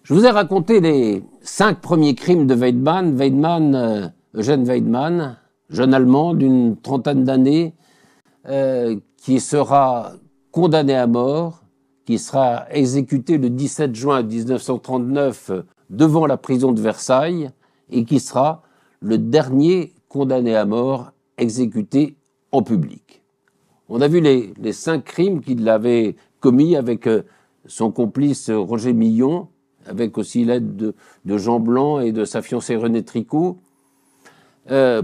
Je vous ai raconté les 5 premiers crimes de Weidmann. Eugène Weidmann, jeune Allemand d'une trentaine d'années, qui sera condamné à mort, qui sera exécuté le 17 juin 1939 devant la prison de Versailles et qui sera le dernier condamné à mort exécuté en public. On a vu les 5 crimes qu'il avait commis avec son complice Roger Millon, avec aussi l'aide de Jean Blanc et de sa fiancée Renée Tricot,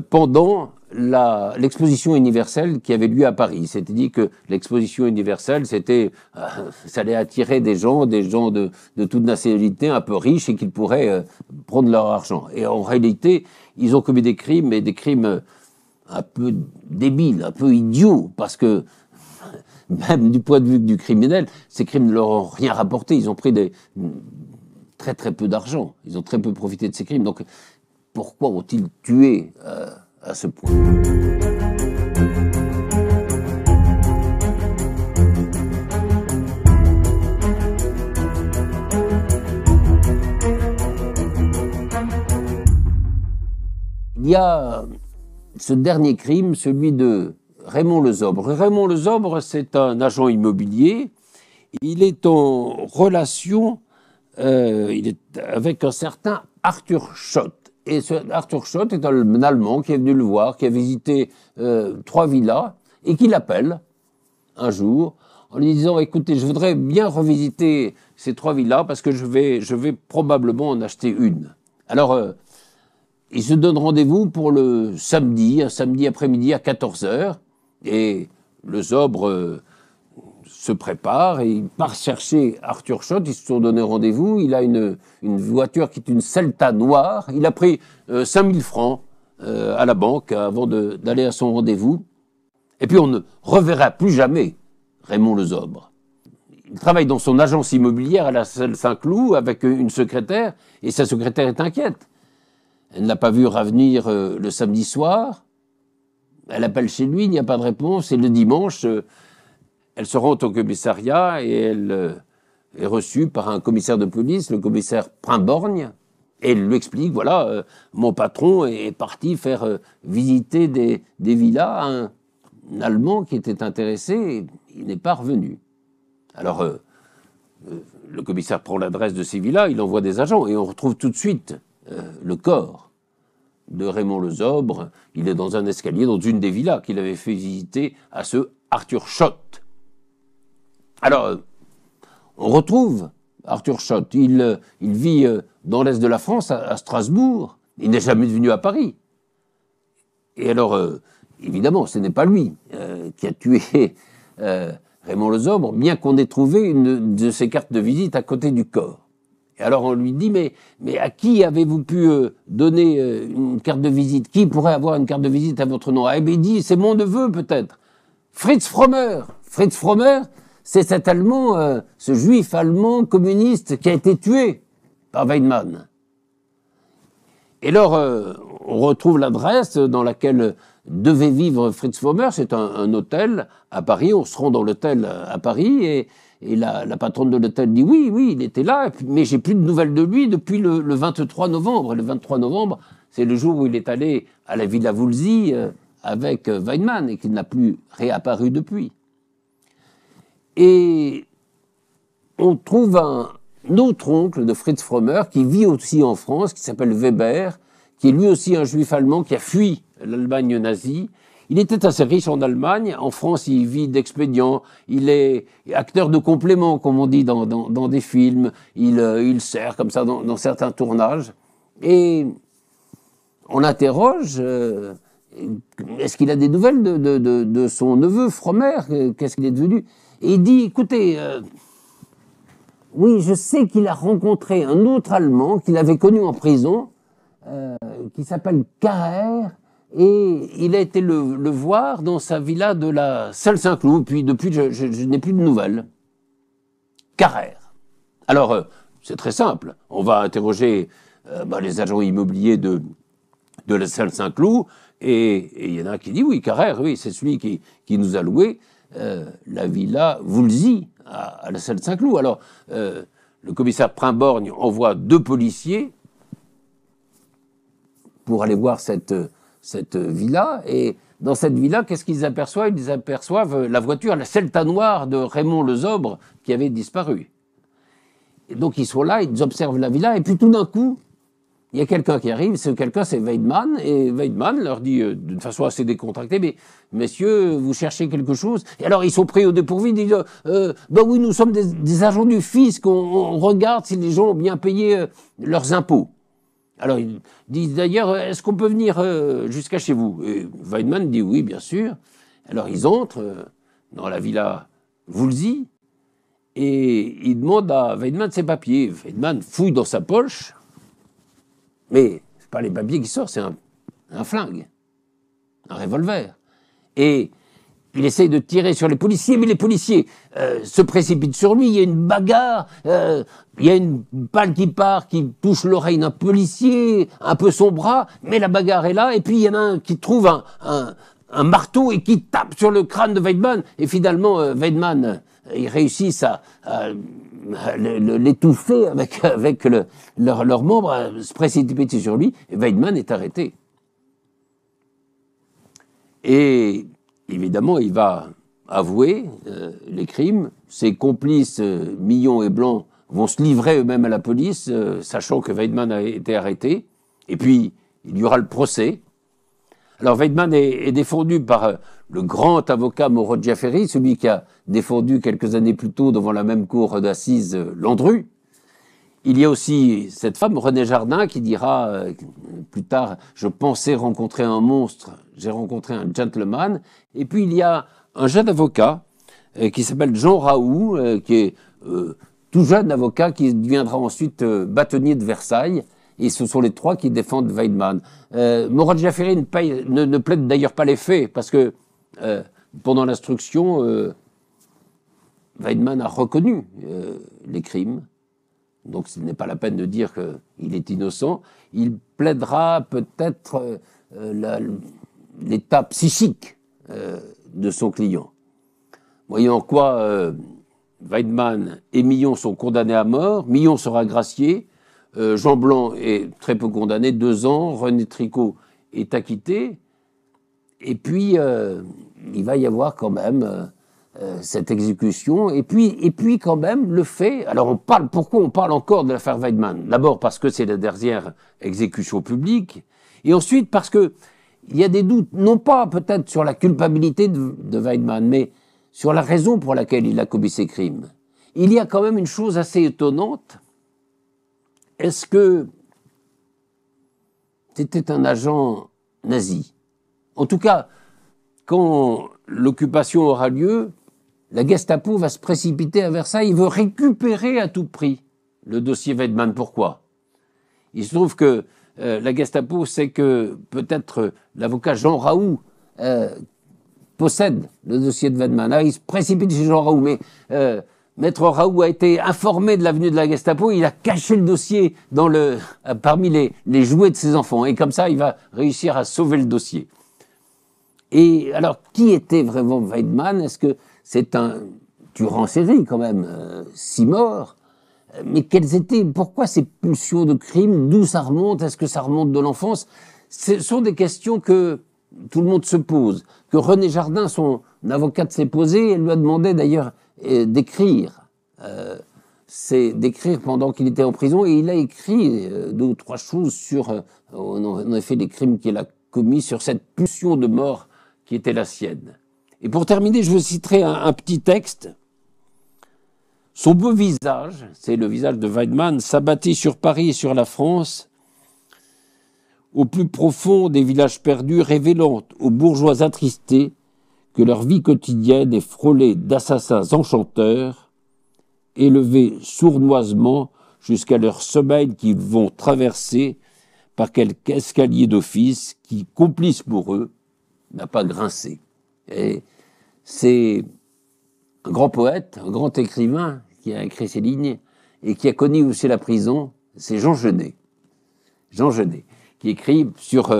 pendant l'exposition universelle qui avait lieu à Paris. C'était dit que l'exposition universelle, ça allait attirer des gens de toute nationalité un peu riches et qu'ils pourraient prendre leur argent. Et en réalité, ils ont commis des crimes, et des crimes un peu débiles, un peu idiots, parce que même du point de vue du criminel, ces crimes ne leur ont rien rapporté. Ils ont pris très très peu d'argent. Ils ont très peu profité de ces crimes. Donc pourquoi ont-ils tué à ce point ? Il y a ce dernier crime, celui de Raymond Lezobre. Raymond Lezobre, c'est un agent immobilier. Il est en relation avec un certain Arthur Schott. Et Arthur Schott est un Allemand qui est venu le voir, qui a visité 3 villas, et qui l'appelle un jour en lui disant « Écoutez, je voudrais bien revisiter ces 3 villas parce que je vais probablement en acheter une. » Alors, il se donne rendez-vous pour un samedi après-midi à 14h, et Lezobre se prépare et il part chercher Arthur Schott. Ils se sont donné rendez-vous. Il a une voiture qui est une Celta noire. Il a pris 5000 francs à la banque avant d'aller à son rendez-vous. Et puis on ne reverra plus jamais Raymond Lezobre. Il travaille dans son agence immobilière à la Salle Saint-Cloud avec une secrétaire, et sa secrétaire est inquiète. Elle ne l'a pas vu revenir le samedi soir. Elle appelle chez lui, il n'y a pas de réponse. Et le dimanche, elle se rend au commissariat et elle est reçue par un commissaire de police, le commissaire Primborgne, et elle lui explique, voilà, mon patron est parti faire visiter des villas à un Allemand qui était intéressé, et il n'est pas revenu. Alors, le commissaire prend l'adresse de ces villas, il envoie des agents, et on retrouve tout de suite le corps de Raymond Lezobre. Il est dans un escalier, dans une des villas qu'il avait fait visiter à ce Arthur Schott. Alors, on retrouve Arthur Schott. Il vit dans l'est de la France, à Strasbourg. Il n'est jamais venu à Paris. Et alors, évidemment, ce n'est pas lui qui a tué Raymond Lezobre, bien qu'on ait trouvé une de ses cartes de visite à côté du corps. Et alors on lui dit, mais à qui avez-vous pu donner une carte de visite? Qui pourrait avoir une carte de visite à votre nom? Eh bien, il dit, c'est mon neveu peut-être. Fritz Frommer. Fritz Frommer, c'est cet Allemand, ce juif allemand communiste qui a été tué par Weidmann. Et alors, on retrouve l'adresse dans laquelle devait vivre Fritz Frommer. C'est un hôtel à Paris. On se rend dans l'hôtel à Paris et la patronne de l'hôtel dit oui, il était là, mais j'ai plus de nouvelles de lui depuis le 23 novembre. Le 23 novembre, c'est le jour où il est allé à la Villa Woolsey avec Weidmann et qu'il n'a plus réapparu depuis. Et on trouve un autre oncle de Fritz Frommer qui vit aussi en France, qui s'appelle Weber, qui est lui aussi un juif allemand qui a fui l'Allemagne nazie. Il était assez riche en Allemagne. En France, il vit d'expédients. Il est acteur de complément, comme on dit dans des films. Il sert comme ça dans certains tournages. Et on l'interroge. Est-ce qu'il a des nouvelles de son neveu Frommer? Qu'est-ce qu'il est devenu? Et il dit, écoutez, oui, je sais qu'il a rencontré un autre Allemand qu'il avait connu en prison, qui s'appelle Carrère. Et il a été le voir dans sa villa de la Salle Saint-Cloud. Puis depuis, je n'ai plus de nouvelles. Carrère. Alors, c'est très simple. On va interroger les agents immobiliers de la Salle Saint-Cloud. Et il y en a un qui dit, oui, Carrère, oui, c'est celui qui nous a loué la villa Woolsey à la Salle Saint-Cloud. Alors, le commissaire Primborgne envoie 2 policiers pour aller voir cette villa. Et dans cette villa, qu'est-ce qu'ils aperçoivent? Ils aperçoivent la voiture, la Celta noire de Raymond Lezobre qui avait disparu. Et donc ils sont là, ils observent la villa, et puis tout d'un coup, il y a quelqu'un qui arrive, c'est Weidmann, et Weidmann leur dit d'une façon assez décontractée, mais messieurs, vous cherchez quelque chose? Et alors ils sont pris au dépourvu, ils disent, ben oui, nous sommes des agents du fisc, on regarde si les gens ont bien payé leurs impôts. Alors ils disent d'ailleurs, est-ce qu'on peut venir jusqu'à chez vous? Et Weidmann dit oui, bien sûr. Alors ils entrent dans la villa Woolsey, et il demande à Weidmann ses papiers. Weidmann fouille dans sa poche, mais c'est pas les papiers qui sortent, c'est un flingue, un revolver. Et il essaye de tirer sur les policiers, mais les policiers se précipitent sur lui, il y a une bagarre, il y a une balle qui part, qui touche l'oreille d'un policier, un peu son bras, mais la bagarre est là, et puis il y en a un qui trouve un marteau et qui tape sur le crâne de Weidmann, et finalement Weidmann, ils réussissent à l'étouffer avec leurs membres, se précipiter sur lui, et Weidmann est arrêté. Et évidemment, il va avouer les crimes. Ses complices, Millon et Blanc, vont se livrer eux-mêmes à la police, sachant que Weidmann a été arrêté. Et puis, il y aura le procès. Alors, Weidmann est défendu par le grand avocat Moreau Jaffery, celui qui a défendu quelques années plus tôt devant la même cour d'assises Landru. Il y a aussi cette femme, Renée Jardin, qui dira plus tard « Je pensais rencontrer un monstre, j'ai rencontré un gentleman ». Et puis il y a un jeune avocat qui s'appelle Jean Raoult, qui est tout jeune avocat, qui deviendra ensuite bâtonnier de Versailles. Et ce sont les 3 qui défendent Weidmann. Moreau Jaffery ne plaide d'ailleurs pas les faits, parce que pendant l'instruction, Weidmann a reconnu les crimes. Donc ce n'est pas la peine de dire qu'il est innocent. Il plaidera peut-être l'état psychique de son client. Voyons en quoi Weidmann et Millon sont condamnés à mort. Millon sera gracié. Jean Blanc est très peu condamné, 2 ans. René Tricot est acquitté. Et puis, il va y avoir quand même cette exécution. Et puis quand même, le fait... Alors, pourquoi on parle encore de l'affaire Weidmann? D'abord parce que c'est la dernière exécution publique. Et ensuite parce que il y a des doutes, non pas peut-être sur la culpabilité de Weidmann, mais sur la raison pour laquelle il a commis ces crimes. Il y a quand même une chose assez étonnante. Est-ce que c'était un agent nazi? En tout cas, quand l'occupation aura lieu, la Gestapo va se précipiter à Versailles. Il veut récupérer à tout prix le dossier Weidmann. Pourquoi? Il se trouve que la Gestapo sait que peut-être l'avocat Jean Raoult possède le dossier de Weidmann. Alors, il se précipite chez Jean Raoult, mais Maître Raoult a été informé de la venue de la Gestapo, il a caché le dossier parmi les jouets de ses enfants. Et comme ça, il va réussir à sauver le dossier. Et alors, qui était vraiment Weidmann? Est-ce que c'est un tueur en série, quand même, 6 morts? Mais pourquoi ces pulsions de crime? D'où ça remonte? Est-ce que ça remonte de l'enfance? Ce sont des questions que tout le monde se pose. Que René Jardin, son avocate, s'est posée. Elle lui a demandé d'ailleurs d'écrire. D'écrire pendant qu'il était en prison. Et il a écrit 2 ou 3 choses sur, en effet, les crimes qu'il a commis, sur cette pulsion de mort qui était la sienne. Et pour terminer, je vous citerai un petit texte. Son beau visage, c'est le visage de Weidmann, s'abattit sur Paris et sur la France, au plus profond des villages perdus, révélant aux bourgeois attristés que leur vie quotidienne est frôlée d'assassins enchanteurs, élevés sournoisement jusqu'à leur sommeil qu'ils vont traverser par quelque escalier d'office qui, complice pour eux, n'a pas grincé. Et c'est un grand poète, un grand écrivain qui a écrit ces lignes et qui a connu aussi la prison, c'est Jean Genet. Jean Genet, qui écrit sur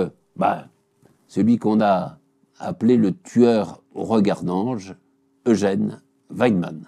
celui qu'on a appelé le tueur au regard d'ange, Eugène Weidmann.